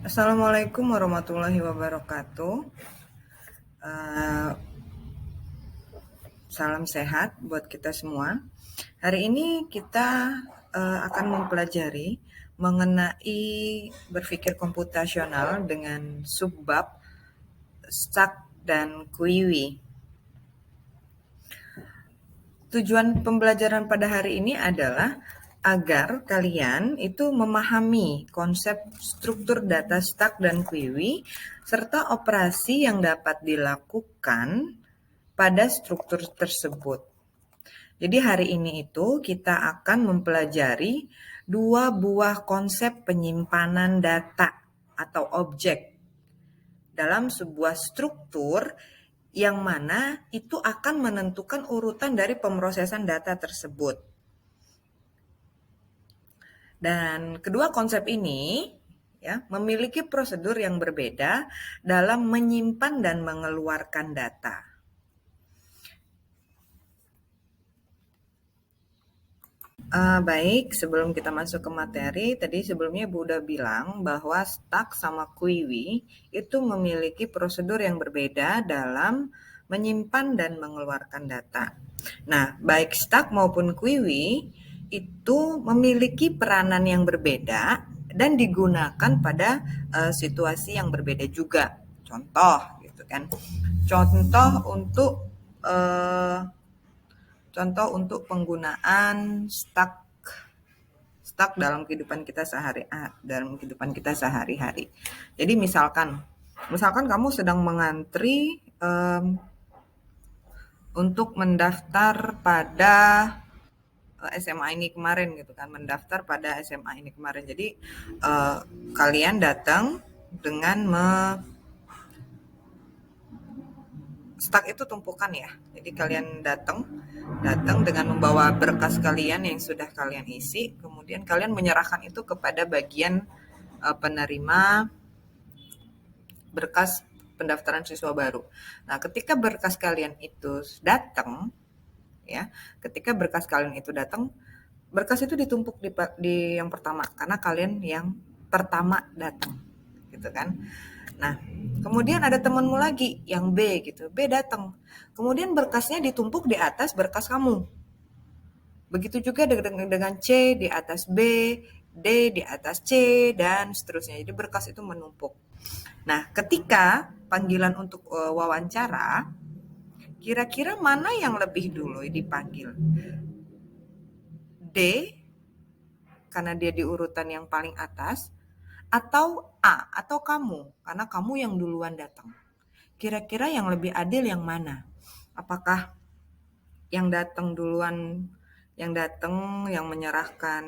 Assalamualaikum warahmatullahi wabarakatuh. Eh, Salam sehat buat kita semua. Hari ini kita akan mempelajari mengenai berpikir komputasional dengan subbab Stuck dan Kuiwi. Tujuan pembelajaran pada hari ini adalah agar kalian itu memahami konsep struktur data Stuck dan Kuiwi serta operasi yang dapat dilakukan pada struktur tersebut. Jadi hari ini itu kita akan mempelajari dua buah konsep penyimpanan data atau objek dalam sebuah struktur yang mana itu akan menentukan urutan dari pemrosesan data tersebut. Dan kedua konsep ini ya memiliki prosedur yang berbeda dalam menyimpan dan mengeluarkan data. Baik, sebelum kita masuk ke materi, tadi sebelumnya Ibu udah bilang bahwa Stuck sama Kuiwi itu memiliki prosedur yang berbeda dalam menyimpan dan mengeluarkan data. Nah, baik Stuck maupun Kuiwi itu memiliki peranan yang berbeda dan digunakan pada situasi yang berbeda juga. Contoh, gitu kan? Contoh untuk uh, Contoh untuk penggunaan stuck dalam kehidupan kita sehari-hari. Jadi misalkan kamu sedang mengantri untuk mendaftar pada SMA ini kemarin gitu kan, mendaftar pada SMA ini kemarin. Jadi kalian datang dengan stuck itu tumpukan ya. Jadi kalian datang dengan membawa berkas kalian yang sudah kalian isi, kemudian kalian menyerahkan itu kepada bagian penerima berkas pendaftaran siswa baru. Nah, ketika berkas kalian itu datang, ya, berkas itu ditumpuk di yang pertama karena kalian yang pertama datang, gitu kan. Nah, kemudian ada temanmu lagi yang B gitu, B datang. Kemudian berkasnya ditumpuk di atas berkas kamu. Begitu juga dengan C di atas B, D di atas C, dan seterusnya. Jadi berkas itu menumpuk. Nah, ketika panggilan untuk wawancara, kira-kira mana yang lebih dulu dipanggil? D, karena dia di urutan yang paling atas, atau A, atau kamu, karena kamu yang duluan datang. Kira-kira yang lebih adil yang mana? Apakah yang datang duluan, yang menyerahkan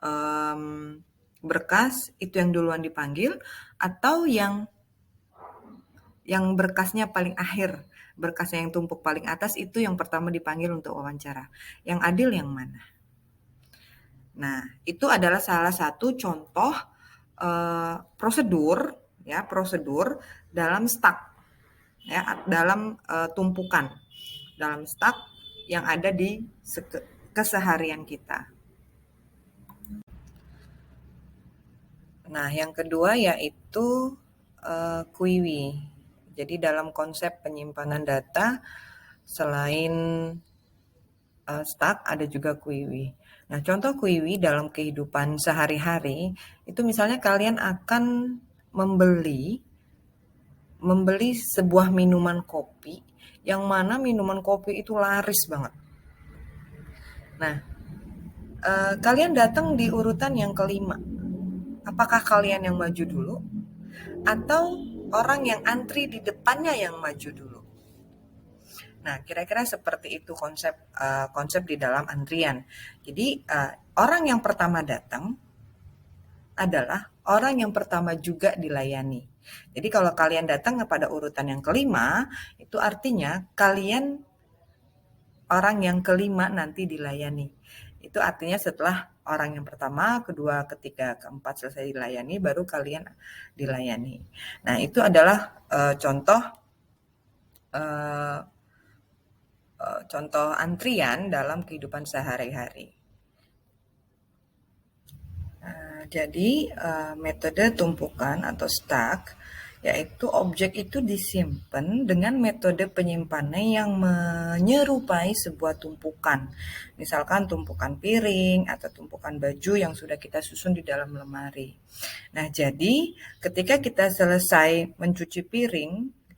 um, berkas itu yang duluan dipanggil, atau yang berkasnya paling akhir, berkasnya yang tumpuk paling atas itu yang pertama dipanggil untuk wawancara? Yang adil yang mana? Nah, itu adalah salah satu contoh prosedur dalam stuck, ya, dalam tumpukan, dalam stuck yang ada di keseharian kita. Nah, yang kedua yaitu Kuiwi. Jadi dalam konsep penyimpanan data, selain stuck ada juga Kuiwi. Nah, contoh Kuiwi dalam kehidupan sehari-hari itu misalnya kalian akan membeli sebuah minuman kopi yang mana minuman kopi itu laris banget. Nah, kalian datang di urutan yang kelima. Apakah kalian yang maju dulu atau orang yang antri di depannya yang maju dulu? Nah, kira-kira seperti itu konsep di dalam antrian. Jadi orang yang pertama datang adalah orang yang pertama juga dilayani. Jadi kalau kalian datang kepada urutan yang kelima, itu artinya kalian orang yang kelima nanti dilayani. Itu artinya setelah orang yang pertama, kedua, ketiga, keempat selesai dilayani, baru kalian dilayani. Nah, itu adalah contoh antrian dalam kehidupan sehari-hari. Jadi, metode tumpukan atau stack, yaitu objek itu disimpan dengan metode penyimpanan yang menyerupai sebuah tumpukan. Misalkan tumpukan piring atau tumpukan baju yang sudah kita susun di dalam lemari. Nah, jadi ketika kita selesai mencuci piring,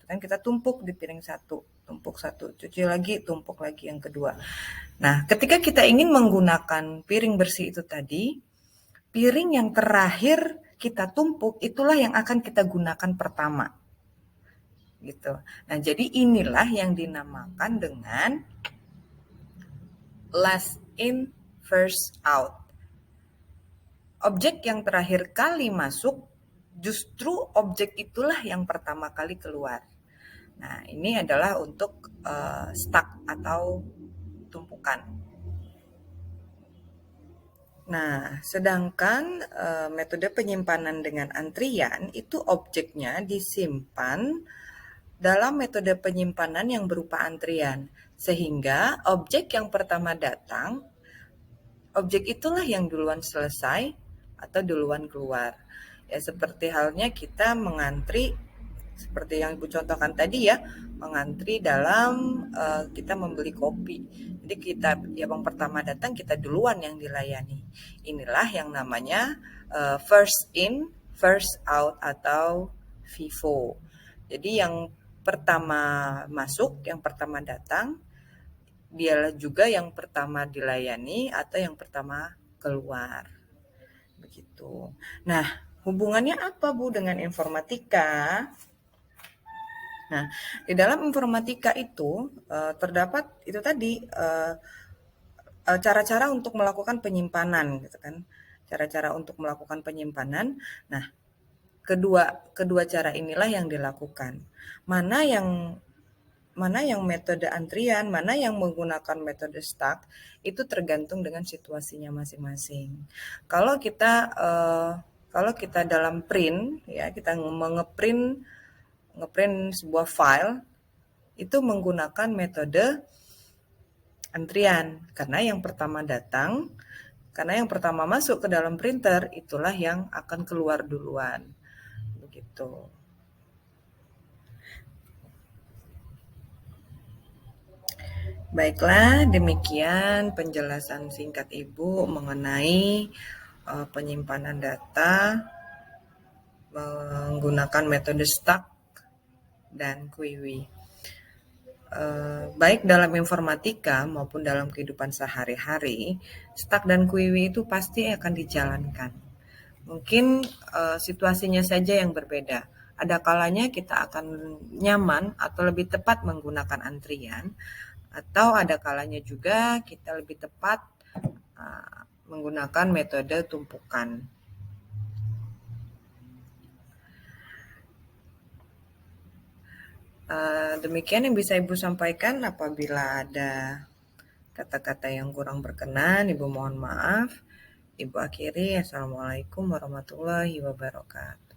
kan kita tumpuk di piring satu, tumpuk satu, cuci lagi, tumpuk lagi yang kedua. Nah, ketika kita ingin menggunakan piring bersih itu tadi, piring yang terakhir kita tumpuk itulah yang akan kita gunakan pertama. Gitu. Nah, jadi inilah yang dinamakan dengan last in first out. Objek yang terakhir kali masuk, justru objek itulah yang pertama kali keluar. Nah, ini adalah untuk stack atau tumpukan. Nah, sedangkan metode penyimpanan dengan antrian itu objeknya disimpan dalam metode penyimpanan yang berupa antrian. Sehingga objek yang pertama datang, objek itulah yang duluan selesai atau duluan keluar. Ya, seperti halnya kita mengantri, seperti yang Ibu contohkan tadi ya, mengantri dalam kita membeli kopi. Jadi kita yang pertama datang kita duluan yang dilayani. Inilah yang namanya first in, first out atau FIFO. Jadi yang pertama masuk, yang pertama datang, dialah juga yang pertama dilayani atau yang pertama keluar. Begitu. Nah, hubungannya apa Bu dengan informatika? Nah, di dalam informatika itu terdapat itu tadi cara-cara untuk melakukan penyimpanan, gitu kan? Cara-cara untuk melakukan penyimpanan. Nah, kedua cara inilah yang dilakukan. Mana yang metode antrian, mana yang menggunakan metode stack, itu tergantung dengan situasinya masing-masing. Kalau kita dalam print, ya kita ngeprint sebuah file, itu menggunakan metode antrian, karena yang pertama datang, karena yang pertama masuk ke dalam printer, itulah yang akan keluar duluan. Begitu. Baiklah, demikian penjelasan singkat Ibu mengenai penyimpanan data menggunakan metode stack dan QUI. Baik dalam informatika maupun dalam kehidupan sehari-hari, stack dan QUI itu pasti akan dijalankan. Mungkin situasinya saja yang berbeda. Ada kalanya kita akan nyaman atau lebih tepat menggunakan antrian, atau ada kalanya juga kita lebih tepat menggunakan metode tumpukan. Demikian yang bisa Ibu sampaikan. Apabila ada kata-kata yang kurang berkenan, Ibu mohon maaf. Ibu akhiri. Assalamualaikum warahmatullahi wabarakatuh.